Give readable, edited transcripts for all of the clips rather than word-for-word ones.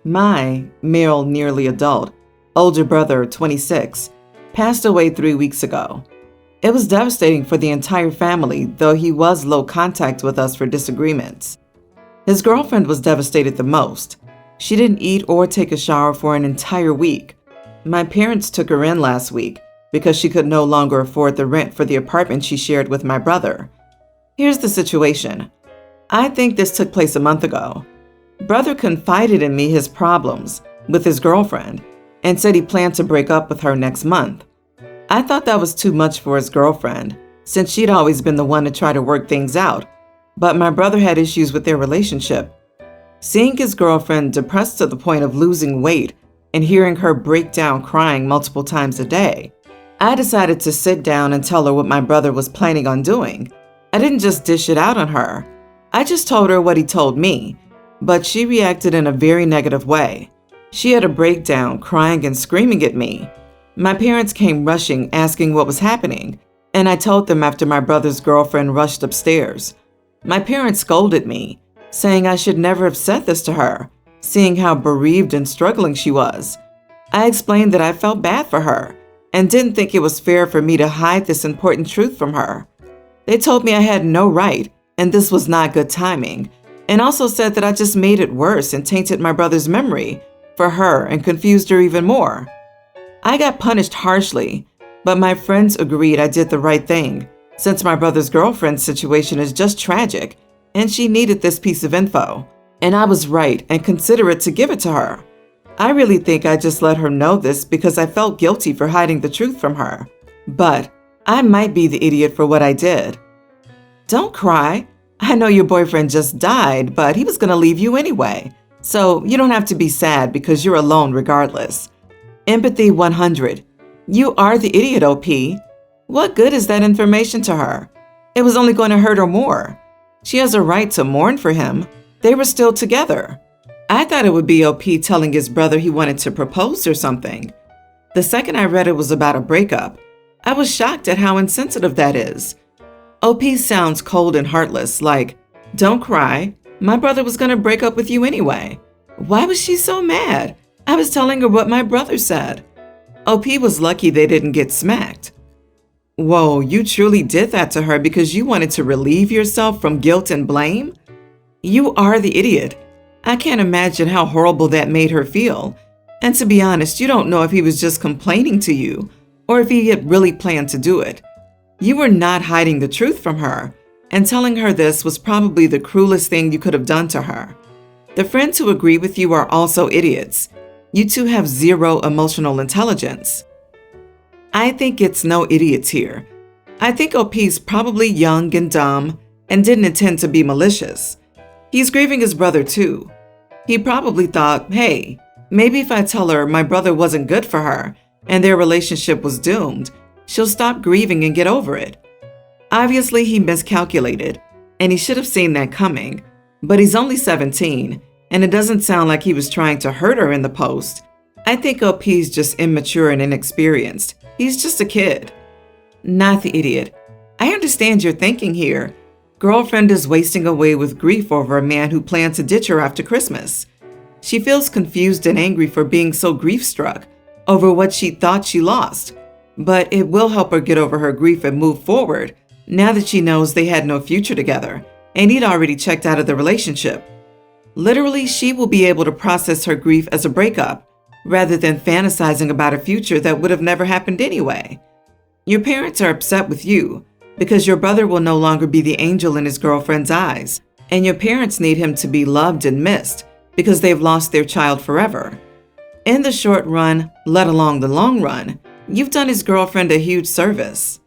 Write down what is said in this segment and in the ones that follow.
My male nearly adult, older brother, 26, passed away 3 weeks ago. It was devastating for the entire family, though he was low contact with us for disagreements. His girlfriend was devastated the most. She didn't eat or take a shower for an entire week. My parents took her in last week because she could no longer afford the rent for the apartment she shared with my brother. Here's the situation. I think this took place a month ago. Brother confided in me his problems with his girlfriend and said he planned to break up with her next month. I thought that was too much for his girlfriend, since she'd always been the one to try to work things out, but my brother had issues with their relationship. Seeing his girlfriend depressed to the point of losing weight and hearing her break down crying multiple times a day, I decided to sit down and tell her what my brother was planning on doing. I didn't just dish it out on her. I just told her what he told me, but she reacted in a very negative way. She had a breakdown, crying and screaming at me. My parents came rushing, asking what was happening, and I told them after my brother's girlfriend rushed upstairs. My parents scolded me, saying I should never have said this to her, seeing how bereaved and struggling she was. I explained that I felt bad for her and didn't think it was fair for me to hide this important truth from her. They told me I had no right and this was not good timing, and also said that I just made it worse and tainted my brother's memory for her and confused her even more. I got punished harshly, but my friends agreed I did the right thing, since my brother's girlfriend's situation is just tragic and she needed this piece of info, and I was right and considerate to give it to her. I really think I just let her know this because I felt guilty for hiding the truth from her, but I might be the idiot for what I did. Don't cry. I know your boyfriend just died, but he was going to leave you anyway, so you don't have to be sad because you're alone regardless. Empathy 100. You are the idiot, OP. What good is that information to her? It was only going to hurt her more. She has a right to mourn for him. They were still together. I thought it would be OP telling his brother he wanted to propose or something. The second I read it was about a breakup, I was shocked at how insensitive that is. OP sounds cold and heartless, like, don't cry. My brother was going to break up with you anyway. Why was she so mad? I was telling her what my brother said. OP was lucky they didn't get smacked. Whoa, you truly did that to her because you wanted to relieve yourself from guilt and blame? You are the idiot. I can't imagine how horrible that made her feel. And to be honest, you don't know if he was just complaining to you or if he had really planned to do it. You were not hiding the truth from her, and telling her this was probably the cruelest thing you could have done to her. The friends who agree with you are also idiots. You two have zero emotional intelligence. I think it's no idiots here. I think OP's probably young and dumb and didn't intend to be malicious. He's grieving his brother too. He probably thought, hey, maybe if I tell her my brother wasn't good for her and their relationship was doomed, she'll stop grieving and get over it. Obviously, he miscalculated, and he should have seen that coming, but he's only 17, and it doesn't sound like he was trying to hurt her in the post. I think OP's just immature and inexperienced. He's just a kid. Not the idiot. I understand your thinking here. Girlfriend is wasting away with grief over a man who planned to ditch her after Christmas. She feels confused and angry for being so grief-struck over what she thought she lost, but it will help her get over her grief and move forward now that she knows they had no future together and he'd already checked out of the relationship. Literally, she will be able to process her grief as a breakup rather than fantasizing about a future that would have never happened anyway. Your parents are upset with you because your brother will no longer be the angel in his girlfriend's eyes, and your parents need him to be loved and missed because they've lost their child forever. In the short run, let alone the long run, you've done his girlfriend a huge service.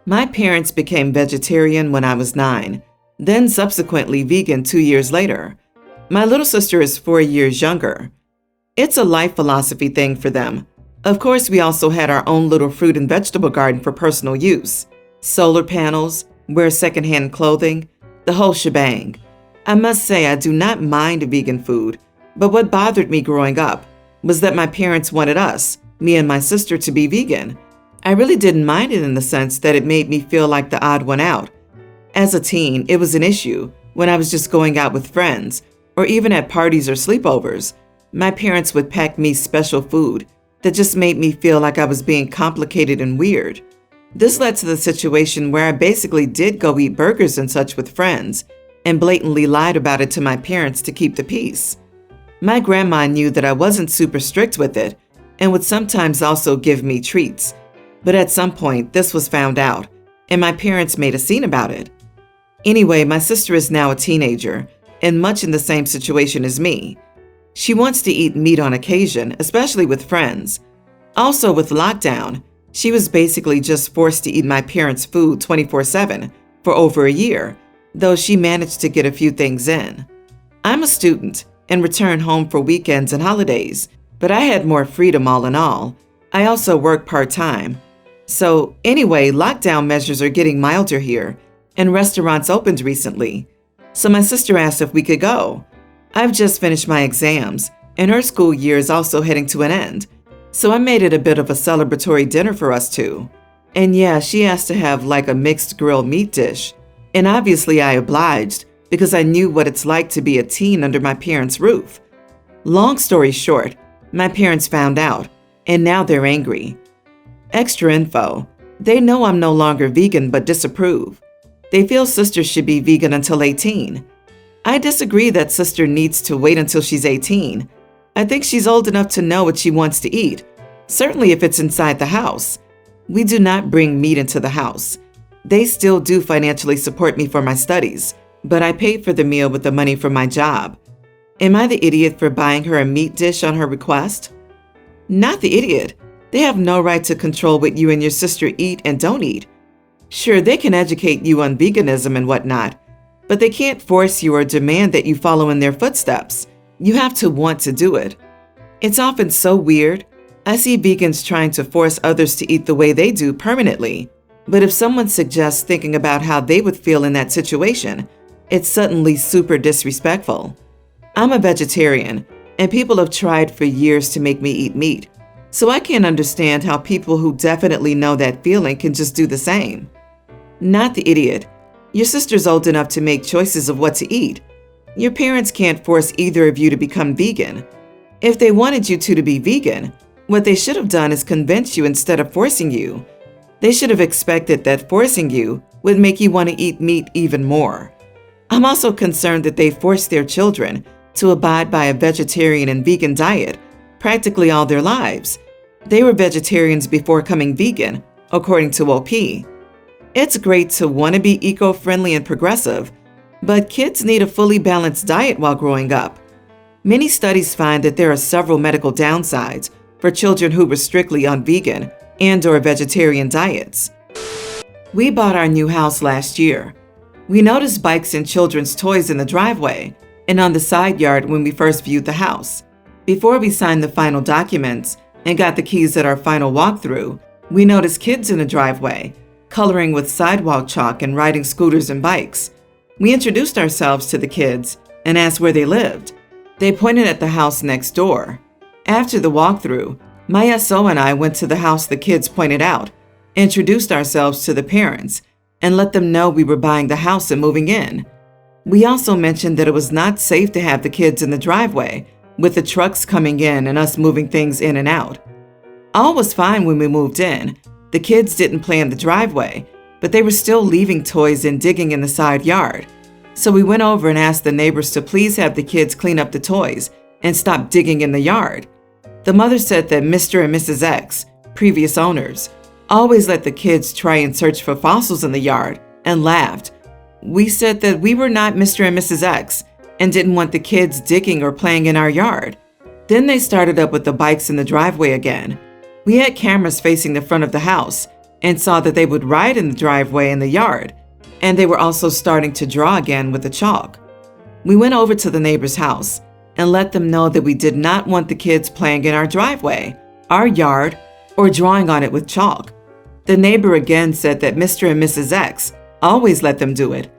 My parents became vegetarian when I was 9, then subsequently vegan 2 years later. My little sister is 4 years younger. It's a life philosophy thing for them. Of course, we also had our own little fruit and vegetable garden for personal use. Solar panels, wear secondhand clothing, the whole shebang. I must say I do not mind vegan food, but what bothered me growing up was that my parents wanted us, me and my sister, to be vegan. I really didn't mind it in the sense that it made me feel like the odd one out. As a teen, it was an issue when I was just going out with friends or even at parties or sleepovers. my parents would pack me special food that just made me feel like I was being complicated and weird. This led to the situation where I basically did go eat burgers and such with friends and blatantly lied about it to my parents to keep the peace. My grandma knew that I wasn't super strict with it and would sometimes also give me treats, but at some point this was found out and my parents made a scene about it. Anyway, my sister is now a teenager and much in the same situation as me. She wants to eat meat on occasion, especially with friends. Also with lockdown, she was basically just forced to eat my parents' food 24/7 for over a year, though she managed to get a few things in. I'm a student and return home for weekends and holidays, but I had more freedom all in all. I also work part-time. So anyway, lockdown measures are getting milder here, and restaurants opened recently. So my sister asked if we could go. I've just finished my exams, and her school year is also heading to an end. So I made it a bit of a celebratory dinner for us two. And yeah, she asked to have like a mixed grilled meat dish. And obviously I obliged because I knew what it's like to be a teen under my parents' roof. Long story short, my parents found out, and now they're angry. Extra info: they know I'm no longer vegan but disapprove. They feel sister should be vegan until 18. I disagree that sister needs to wait until she's 18. I think she's old enough to know what she wants to eat, certainly if it's inside the house. We do not bring meat into the house. They still do financially support me for my studies, but I paid for the meal with the money from my job. Am I the idiot for buying her a meat dish on her request? Not the idiot. They have no right to control what you and your sister eat and don't eat. Sure, they can educate you on veganism and whatnot, but they can't force you or demand that you follow in their footsteps. You have to want to do it. It's often so weird. I see vegans trying to force others to eat the way they do permanently. But if someone suggests thinking about how they would feel in that situation, it's suddenly super disrespectful. I'm a vegetarian, and people have tried for years to make me eat meat. So I can't understand how people who definitely know that feeling can just do the same. Not the idiot. Your sister's old enough to make choices of what to eat. Your parents can't force either of you to become vegan. If they wanted you two to be vegan, what they should have done is convince you instead of forcing you. They should have expected that forcing you would make you want to eat meat even more. I'm also concerned that they force their children to abide by a vegetarian and vegan diet practically all their lives. They were vegetarians before becoming vegan, according to OP. It's great to want to be eco-friendly and progressive, but kids need a fully balanced diet while growing up. Many studies find that there are several medical downsides for children who were strictly on vegan and/or vegetarian diets. We bought our new house last year. We noticed bikes and children's toys in the driveway and on the side yard when we first viewed the house. Before we signed the final documents and got the keys at our final walkthrough, we noticed kids in the driveway, coloring with sidewalk chalk and riding scooters and bikes. We introduced ourselves to the kids and asked where they lived. They pointed at the house next door. After the walkthrough, my SO and I went to the house the kids pointed out, introduced ourselves to the parents, and let them know we were buying the house and moving in. We also mentioned that it was not safe to have the kids in the driveway, with the trucks coming in and us moving things in and out. All was fine when we moved in. The kids didn't play in the driveway, but they were still leaving toys and digging in the side yard. So we went over and asked the neighbors to please have the kids clean up the toys and stop digging in the yard. The mother said that Mr. and Mrs. X, previous owners, always let the kids try and search for fossils in the yard and laughed. We said that we were not Mr. and Mrs. X and didn't want the kids digging or playing in our yard. Then they started up with the bikes in the driveway again. We had cameras facing the front of the house and saw that they would ride in the driveway and the yard, and they were also starting to draw again with the chalk. We went over to the neighbor's house and let them know that we did not want the kids playing in our driveway, our yard, or drawing on it with chalk. The neighbor again said that Mr. and Mrs. X always let them do it.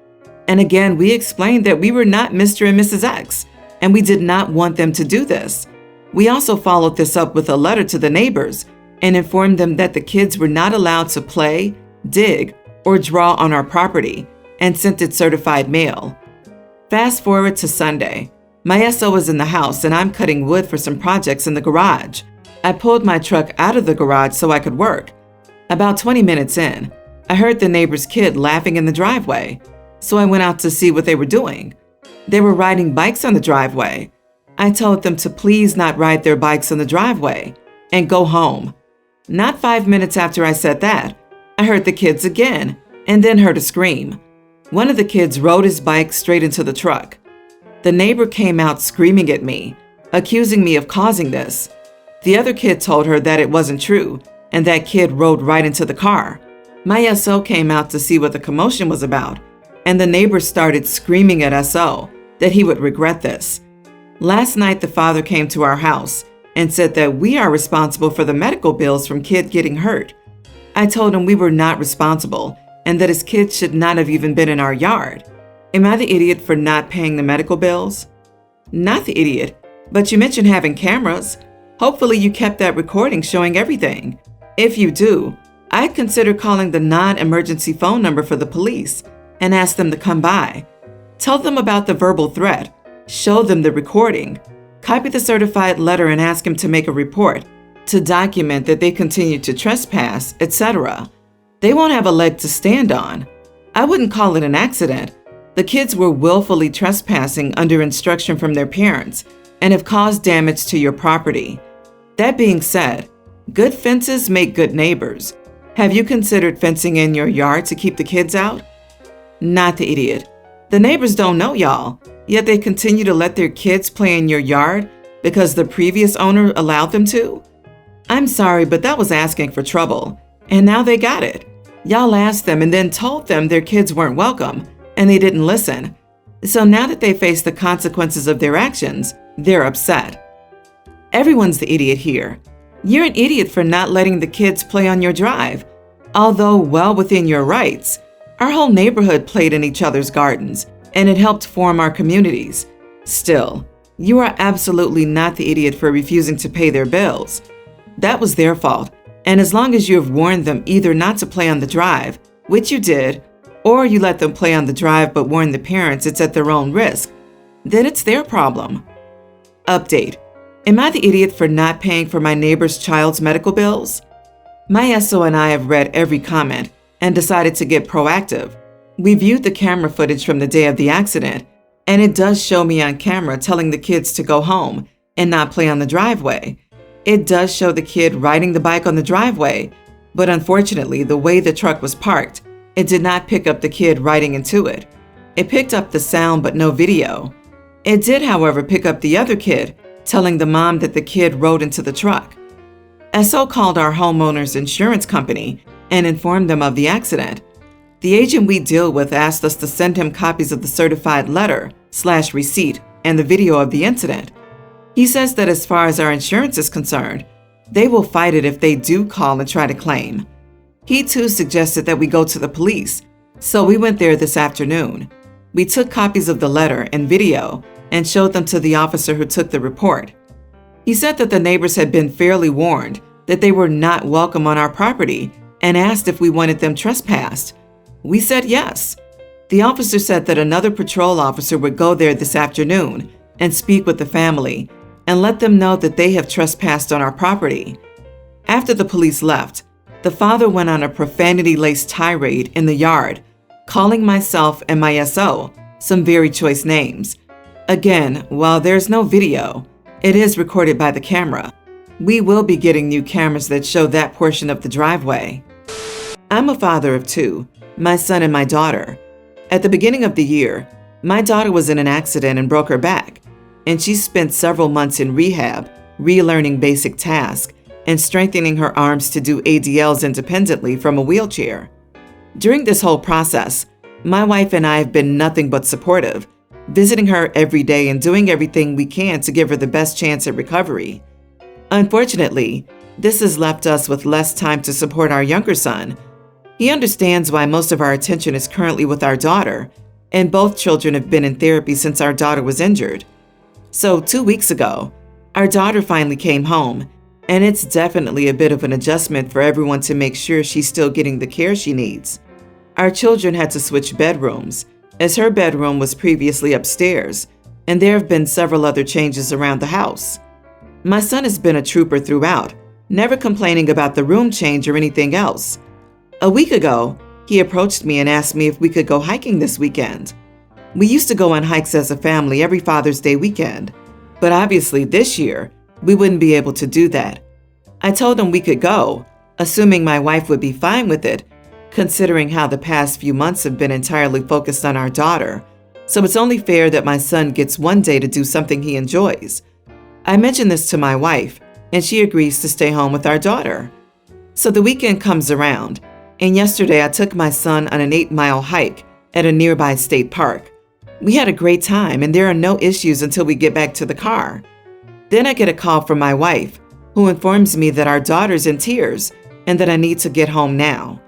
And again, we explained that we were not Mr. and Mrs. X, and we did not want them to do this. We also followed this up with a letter to the neighbors and informed them that the kids were not allowed to play, dig, or draw on our property, and sent it certified mail. Fast forward to Sunday. My SO is in the house and I'm cutting wood for some projects in the garage. I pulled my truck out of the garage so I could work. About 20 minutes in, I heard the neighbor's kid laughing in the driveway, so I went out to see what they were doing. They were riding bikes on the driveway. I told them to please not ride their bikes on the driveway and go home. Not 5 minutes after I said that, I heard the kids again and then heard a scream. One of the kids rode his bike straight into the truck. The neighbor came out screaming at me, accusing me of causing this. The other kid told her that it wasn't true, and that kid rode right into the car. My SO came out to see what the commotion was about, and the neighbor started screaming at SO that he would regret this. Last night, the father came to our house and said that we are responsible for the medical bills from kid getting hurt. I told him we were not responsible and that his kid should not have even been in our yard. Am I the idiot for not paying the medical bills? Not the idiot, but you mentioned having cameras. Hopefully you kept that recording showing everything. If you do, I'd consider calling the non-emergency phone number for the police and ask them to come by. Tell them about the verbal threat, show them the recording, copy the certified letter and ask him to make a report to document that they continued to trespass, etc. They won't have a leg to stand on. I wouldn't call it an accident. The kids were willfully trespassing under instruction from their parents and have caused damage to your property. That being said, good fences make good neighbors. Have you considered fencing in your yard to keep the kids out? Not the idiot. The neighbors don't know y'all, yet they continue to let their kids play in your yard because the previous owner allowed them to? I'm sorry, but that was asking for trouble, and now they got it. Y'all asked them and then told them their kids weren't welcome, and they didn't listen. So now that they face the consequences of their actions, they're upset. Everyone's the idiot here. You're an idiot for not letting the kids play on your drive. Although well within your rights, our whole neighborhood played in each other's gardens, and it helped form our communities. Still, you are absolutely not the idiot for refusing to pay their bills. That was their fault, and as long as you have warned them either not to play on the drive, which you did, or you let them play on the drive but warn the parents it's at their own risk, then it's their problem. Update. Am I the idiot for not paying for my neighbor's child's medical bills? My SO and I have read every comment and decided to get proactive. We viewed the camera footage from the day of the accident, and it does show me on camera telling the kids to go home and not play on the driveway. It does show the kid riding the bike on the driveway, but unfortunately, the way the truck was parked, it did not pick up the kid riding into it. It picked up the sound but no video. It did, however, pick up the other kid, telling the mom that the kid rode into the truck. SO called our homeowner's insurance company and informed them of the accident. The agent we deal with asked us to send him copies of the certified letter/receipt and the video of the incident. He says that as far as our insurance is concerned, they will fight it if they do call and try to claim. He too suggested that we go to the police, so we went there this afternoon. We took copies of the letter and video and showed them to the officer who took the report. He said that the neighbors had been fairly warned that they were not welcome on our property and asked if we wanted them trespassed. We said yes. The officer said that another patrol officer would go there this afternoon and speak with the family and let them know that they have trespassed on our property. After the police left, the father went on a profanity-laced tirade in the yard, calling myself and my SO some very choice names. Again, while there's no video, it is recorded by the camera. We will be getting new cameras that show that portion of the driveway. I'm a father of two, my son and my daughter. At the beginning of the year, my daughter was in an accident and broke her back, and she spent several months in rehab, relearning basic tasks and strengthening her arms to do ADLs independently from a wheelchair. During this whole process, my wife and I have been nothing but supportive, visiting her every day and doing everything we can to give her the best chance at recovery. Unfortunately, this has left us with less time to support our younger son. He understands why most of our attention is currently with our daughter, and both children have been in therapy since our daughter was injured. So 2 weeks ago, our daughter finally came home, and it's definitely a bit of an adjustment for everyone to make sure she's still getting the care she needs. Our children had to switch bedrooms, as her bedroom was previously upstairs, and there have been several other changes around the house. My son has been a trooper throughout, never complaining about the room change or anything else. A week ago, he approached me and asked me if we could go hiking this weekend. We used to go on hikes as a family every Father's Day weekend, but obviously this year, we wouldn't be able to do that. I told him we could go, assuming my wife would be fine with it, considering how the past few months have been entirely focused on our daughter, so it's only fair that my son gets one day to do something he enjoys. I mentioned this to my wife, and she agrees to stay home with our daughter. So the weekend comes around, and yesterday I took my son on an 8-mile hike at a nearby state park. We had a great time, and there are no issues until we get back to the car. Then I get a call from my wife, who informs me that our daughter's in tears and that I need to get home now.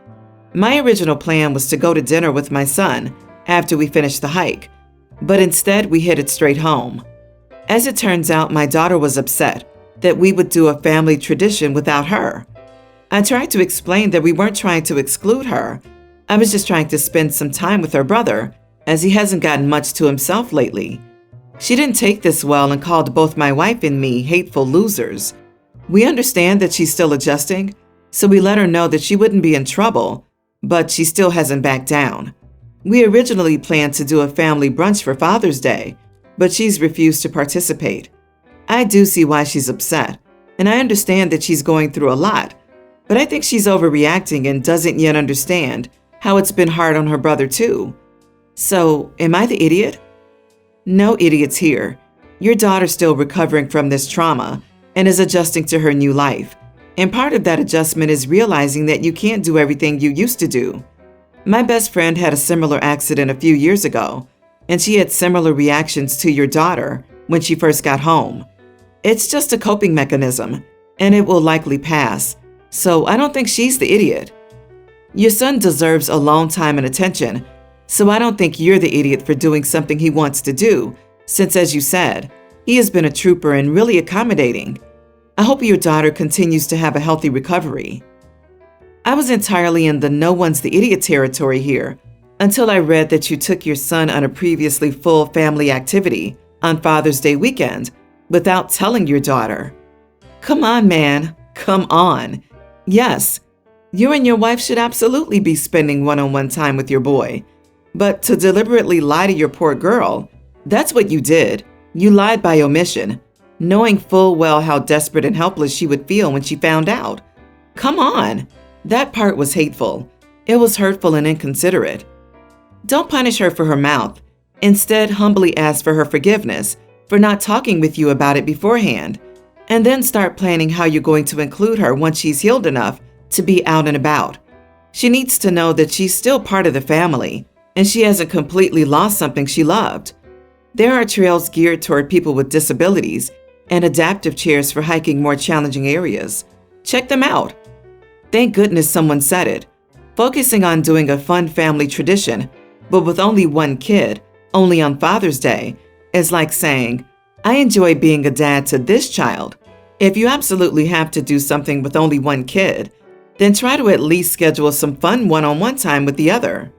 My original plan was to go to dinner with my son after we finished the hike, but instead we headed straight home. As it turns out, my daughter was upset that we would do a family tradition without her. I tried to explain that we weren't trying to exclude her. I was just trying to spend some time with her brother, as he hasn't gotten much to himself lately. She didn't take this well and called both my wife and me hateful losers. We understand that she's still adjusting, so we let her know that she wouldn't be in trouble, but she still hasn't backed down. We originally planned to do a family brunch for Father's Day, but she's refused to participate. I do see why she's upset, and I understand that she's going through a lot, but I think she's overreacting and doesn't yet understand how it's been hard on her brother too. So, am I the idiot? No idiots here. Your daughter's still recovering from this trauma and is adjusting to her new life. And part of that adjustment is realizing that you can't do everything you used to do. My best friend had a similar accident a few years ago, and she had similar reactions to your daughter when she first got home. It's just a coping mechanism, and it will likely pass, so I don't think she's the idiot. Your son deserves alone time and attention, so I don't think you're the idiot for doing something he wants to do, since, as you said, he has been a trooper and really accommodating. I hope your daughter continues to have a healthy recovery. I was entirely in the no one's the idiot territory here until I read that you took your son on a previously full family activity on Father's Day weekend without telling your daughter. Come on, man. Come on. Yes, you and your wife should absolutely be spending one-on-one time with your boy. But to deliberately lie to your poor girl, that's what you did. You lied by omission, knowing full well how desperate and helpless she would feel when she found out. Come on. That part was hateful. It was hurtful and inconsiderate. Don't punish her for her mouth. Instead, humbly ask for her forgiveness for not talking with you about it beforehand, and then start planning how you're going to include her once she's healed enough to be out and about. She needs to know that she's still part of the family, and she hasn't completely lost something she loved. There are trails geared toward people with disabilities and adaptive chairs for hiking more challenging areas. Check them out. Thank goodness someone said it. Focusing on doing a fun family tradition, but with only one kid, only on Father's Day, is like saying, I enjoy being a dad to this child. If you absolutely have to do something with only one kid, then try to at least schedule some fun one-on-one time with the other.